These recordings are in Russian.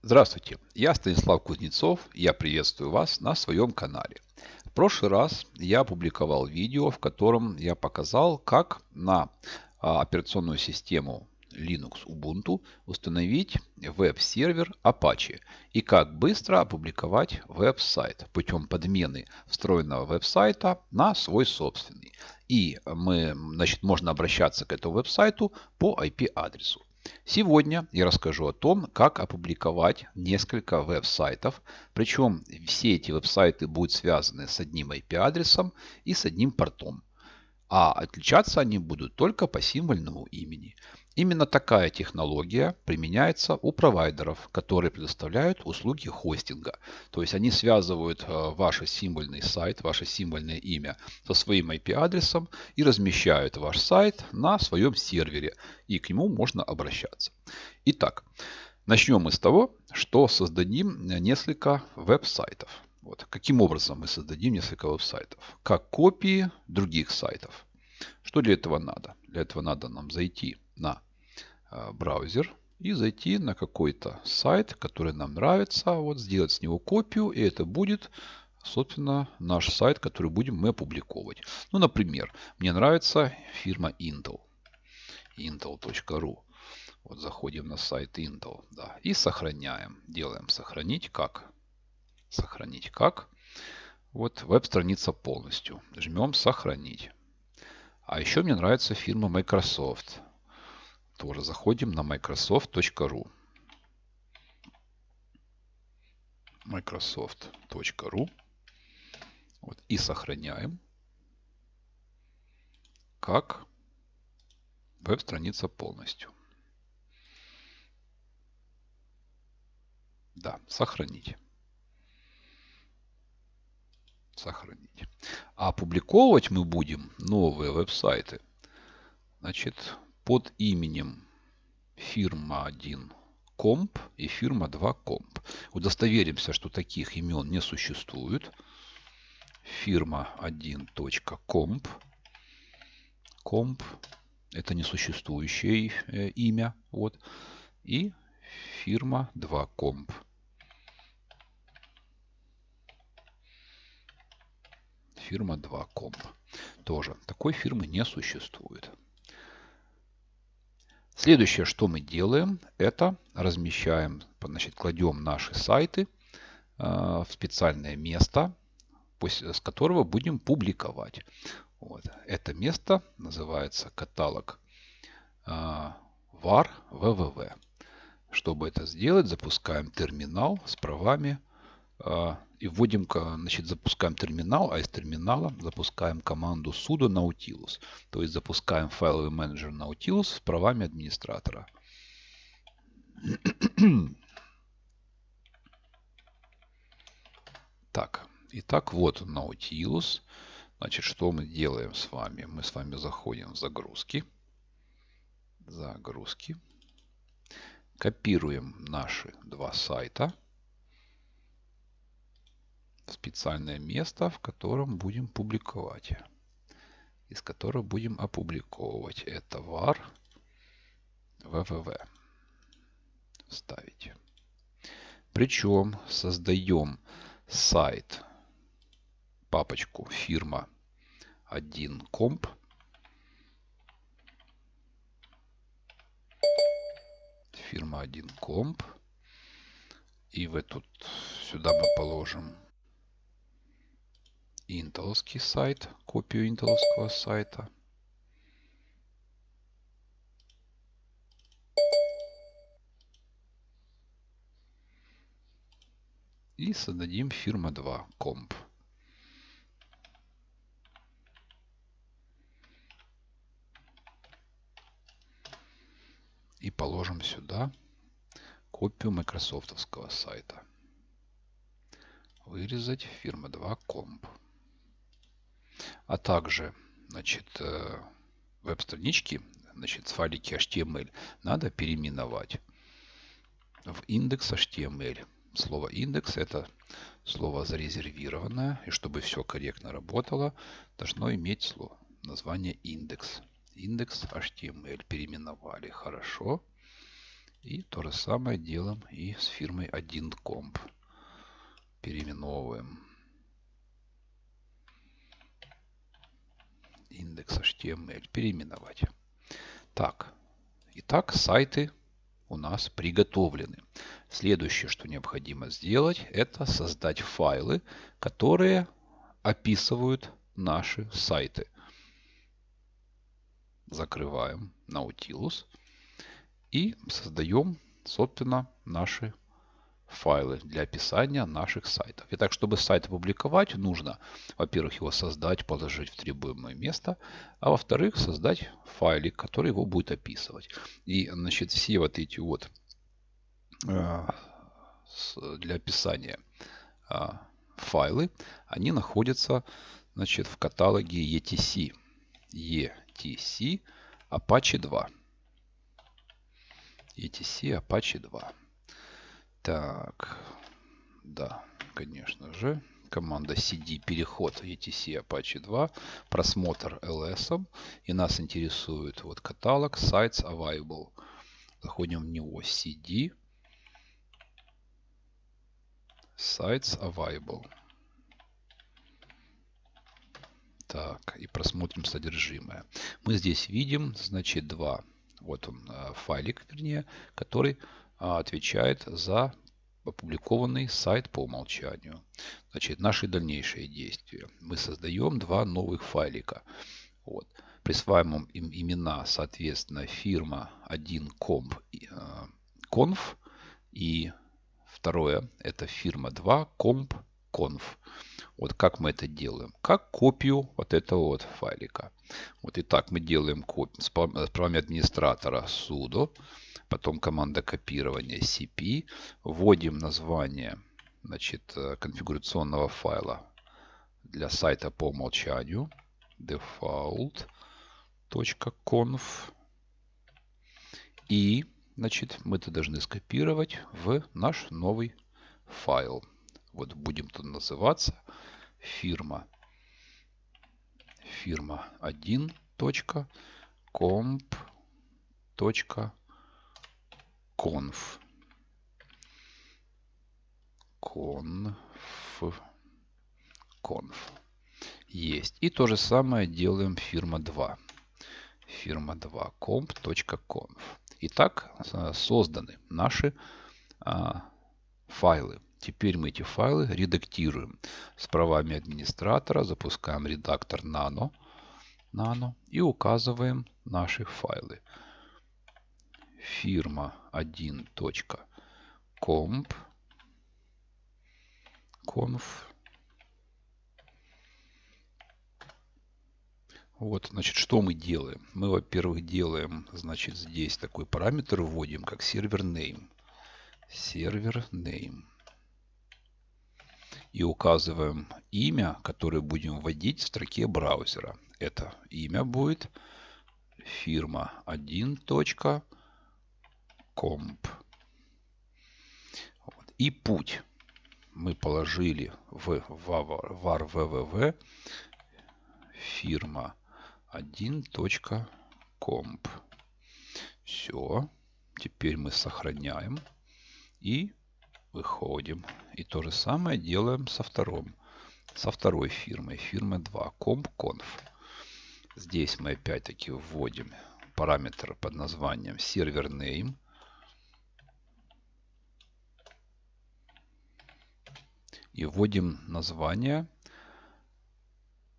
Здравствуйте, я Станислав Кузнецов, я приветствую вас на своем канале. В прошлый раз я опубликовал видео, в котором я показал, как на операционную систему Linux Ubuntu установить веб-сервер Apache и как быстро опубликовать веб-сайт путем подмены встроенного веб-сайта на свой собственный. И можно обращаться к этому веб-сайту по IP-адресу. Сегодня я расскажу о том, как опубликовать несколько веб-сайтов. Причем все эти веб-сайты будут связаны с одним IP-адресом и с одним портом. А отличаться они будут только по символьному имени. Именно такая технология применяется у провайдеров, которые предоставляют услуги хостинга. То есть они связывают ваш символьный сайт, ваше символьное имя со своим IP-адресом и размещают ваш сайт на своем сервере. И к нему можно обращаться. Итак, начнем мы с того, что создадим несколько веб-сайтов. Вот. Каким образом мы создадим несколько веб-сайтов? Как копии других сайтов. Что для этого надо? Для этого надо нам зайти на браузер и зайти на какой-то сайт, который нам нравится, вот сделать с него копию, и это будет, собственно, наш сайт, который будем мы опубликовывать. Ну, например, мне нравится фирма Intel, intel.ru. Вот заходим на сайт Intel, да, и сохраняем. Делаем сохранить как. Сохранить как. Вот веб-страница полностью. Жмем сохранить. А еще мне нравится фирма Microsoft. Тоже заходим на microsoft.ru. Microsoft.ru. Вот, и сохраняем как веб-страница полностью. Да, сохранить. Сохранить. А опубликовывать мы будем новые веб-сайты, значит, под именем фирма 1 комп и фирма 2 комп. Удостоверимся, что таких имен не существует. Фирма 1.комп. Комп это несуществующее имя. Вот. И фирма 2 комп. Фирма 2 комп. Тоже такой фирмы не существует. Следующее, что мы делаем, это размещаем, значит, кладем наши сайты в специальное место, с которого будем публиковать. Вот. Это место называется каталог var www. Чтобы это сделать, запускаем терминал с правами и вводим, значит, запускаем терминал, а из терминала запускаем команду sudo nautilus. То есть запускаем файловый менеджер Nautilus с правами администратора. Так, итак, вот Nautilus. Значит, что мы делаем с вами? Мы с вами заходим в загрузки. Загрузки. Копируем наши два сайта в специальное место, в котором будем публиковать. Из которого будем опубликовывать. Это var www. Вставить. Причем создаем сайт, папочку фирма 1 комп. Фирма 1 комп. И сюда мы положим интеловский сайт, копию интеловского сайта. И создадим фирма 2 комп. И положим сюда копию майкрософтовского сайта. Вырезать фирма 2 комп. А также, значит, веб-странички, значит, файлики HTML надо переименовать в индекс HTML. Слово индекс это слово зарезервированное. И чтобы все корректно работало, должно иметь название индекс. Индекс HTML переименовали. Хорошо. И то же самое делаем и с фирмой 1Comp. Переименовываем. Индекс HTML. Переименовать. Так. Итак, сайты у нас приготовлены. Следующее, что необходимо сделать, это создать файлы, которые описывают наши сайты. Закрываем Nautilus и создаем, собственно, наши файлы для описания наших сайтов. Итак, чтобы сайт опубликовать, нужно, во-первых, его создать, положить в требуемое место, а во-вторых, создать файлик, который его будет описывать. И, значит, все вот эти вот для описания файлы, они находятся, значит, в каталоге ETC. ETC Apache 2. ETC Apache 2. Так, да, конечно же. Команда cd переход ETC Apache 2, просмотр LS. И нас интересует вот каталог Sites Available. Заходим в него cd Sites Available. Так, и просмотрим содержимое. Мы здесь видим, значит, два. Вот он, файлик, вернее, который отвечает за опубликованный сайт по умолчанию. Значит, наши дальнейшие действия. Мы создаем два новых файлика. Вот. Присваиваем им имена, соответственно, фирма 1Comp Conf и второе это фирма 2Comp Conf. Вот как мы это делаем? Как копию вот этого вот файлика. Вот итак, мы делаем копию с правами администратора sudo, потом команда копирования cp, вводим название, значит, конфигурационного файла для сайта по умолчанию default.conf и, значит, мы это должны скопировать в наш новый файл. Вот будем тут называться фирма 1.comp.conf. Есть. И то же самое делаем фирма 2. Фирма 2 comp.conf. Итак, созданы наши файлы. Теперь мы эти файлы редактируем. С правами администратора запускаем редактор Nano и указываем наши файлы. Фирма 1.comp Вот, значит, что мы делаем? Мы, во-первых, делаем, значит, здесь такой параметр вводим, как server name. Server name. И указываем имя, которое будем вводить в строке браузера. Это имя будет фирма 1.comp. Вот. И путь мы положили в var www фирма 1.comp. Все. Теперь мы сохраняем и выходим. И то же самое делаем со второй фирмой. Фирма 2 comp.conf. Здесь мы опять-таки вводим параметр под названием server name. И вводим название,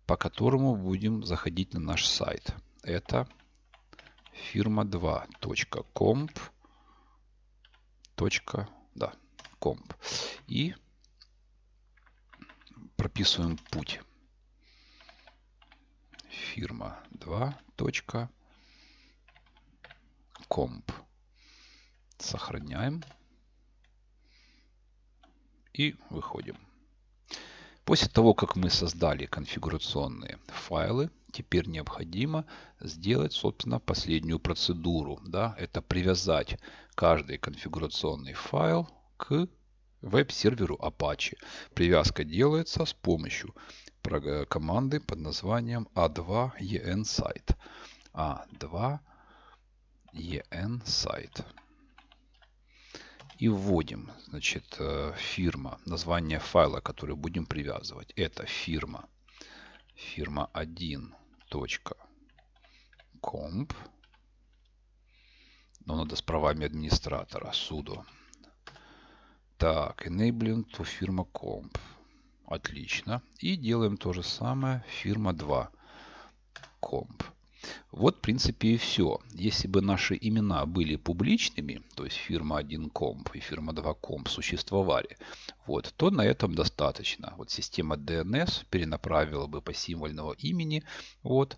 по которому будем заходить на наш сайт. Это фирма 2.comp. Comp. И прописываем путь. Фирма 2.comp. Сохраняем. И выходим. После того, как мы создали конфигурационные файлы, теперь необходимо сделать, собственно, последнюю процедуру. Да? Это привязать каждый конфигурационный файл к веб-серверу Apache. Привязка делается с помощью команды под названием a2ensite. a2ensite. И вводим, значит, фирма, название файла, который будем привязывать. Это фирма 1.comp. Но надо с правами администратора. Sudo. Так, enabling to firma comp. Отлично. И делаем то же самое фирма 2 comp. Вот, в принципе, и все. Если бы наши имена были публичными, то есть фирма 1 comp и фирма 2 comp существовали, вот, то на этом достаточно. Вот система DNS перенаправила бы по символьного имени вот,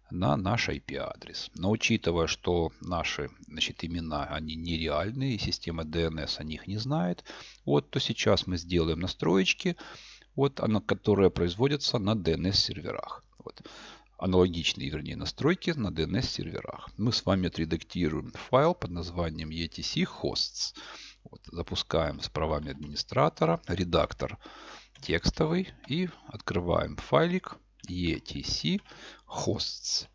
на наш IP-адрес. Но учитывая, что наши, значит, имена, они нереальные, и система DNS о них не знает, вот, то сейчас мы сделаем настроечки, вот, которые производятся на DNS-серверах. Вот. Аналогичные, вернее, настройки на DNS-серверах. Мы с вами отредактируем файл под названием etc hosts. Вот, запускаем с правами администратора редактор текстовый и открываем файлик etc hosts.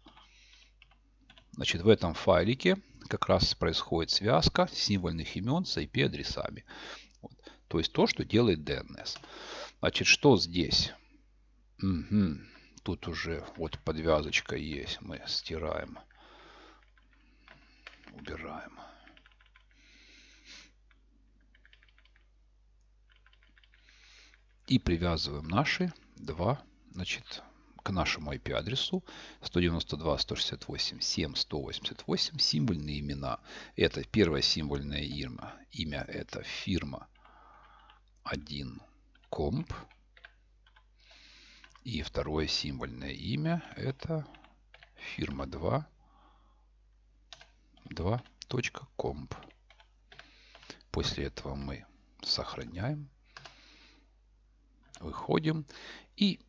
Значит, в этом файлике как раз происходит связка символьных имен с IP-адресами. Вот. То есть то, что делает DNS. Значит, что здесь? Угу. Тут уже вот подвязочка есть. Мы стираем. Убираем. И привязываем наши два, значит, к нашему IP-адресу 192.168.7.188 символьные имена. Это первое символьное имя это фирма 1 comp. И второе символьное имя это фирма 2.comp. После этого мы сохраняем, выходим, и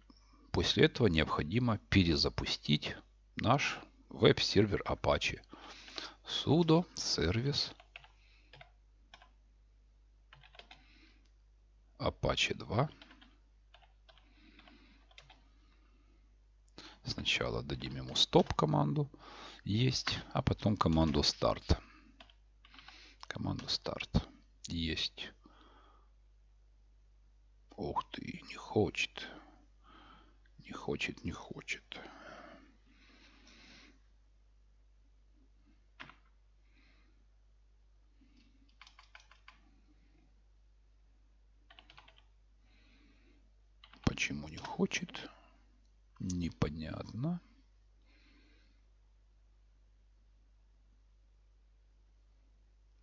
после этого необходимо перезапустить наш веб-сервер Apache. Sudo service Apache 2. Сначала дадим ему стоп команду, есть, а потом команду start. Команду start. Есть. Ух ты, не хочет. Не хочет, не хочет. Почему не хочет? Непонятно.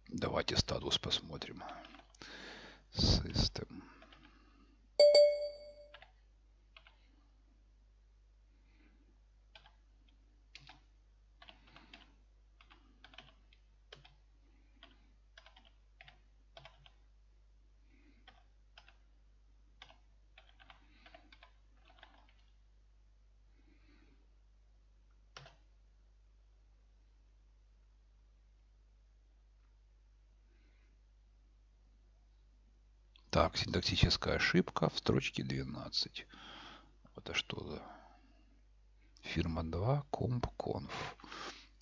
Давайте статус посмотрим. System. Так, синтаксическая ошибка в строчке 12. Это что за фирма 2 comp.conf.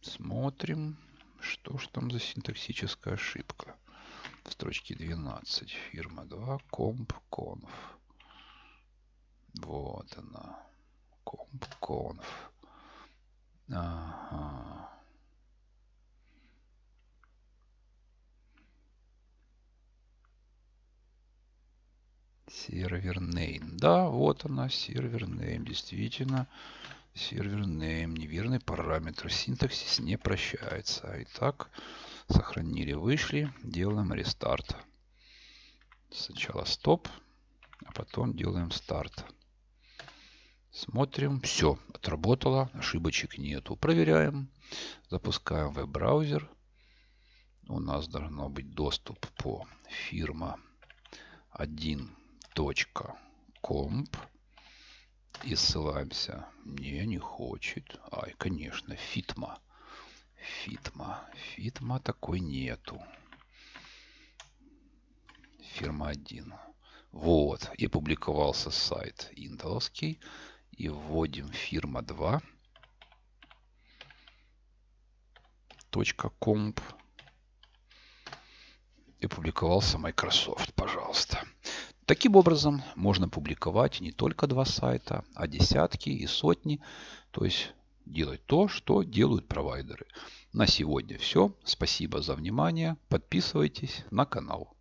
Смотрим, что ж там за синтаксическая ошибка. В строчке 12. Фирма 2 comp.conf. Вот она. Comp.conf. Ага. Сервер name. Да, вот она, сервер name. Действительно, сервер name. Неверный параметр. Синтаксис не прощается. Итак, сохранили, вышли. Делаем рестарт. Сначала стоп, а потом делаем старт. Смотрим. Все, отработало. Ошибочек нету. Проверяем. Запускаем веб-браузер. У нас должно быть доступ по фирма 1.comp. И ссылаемся. Не хочет. Ай, конечно, фитма. Фитма такой нету. Фирма 1. Вот. И публиковался сайт интеловский. И вводим фирма 2.comp. и публиковался Microsoft, пожалуйста. Таким образом, можно публиковать не только 2 сайта, а десятки и сотни. То есть делать то, что делают провайдеры. На сегодня все. Спасибо за внимание. Подписывайтесь на канал.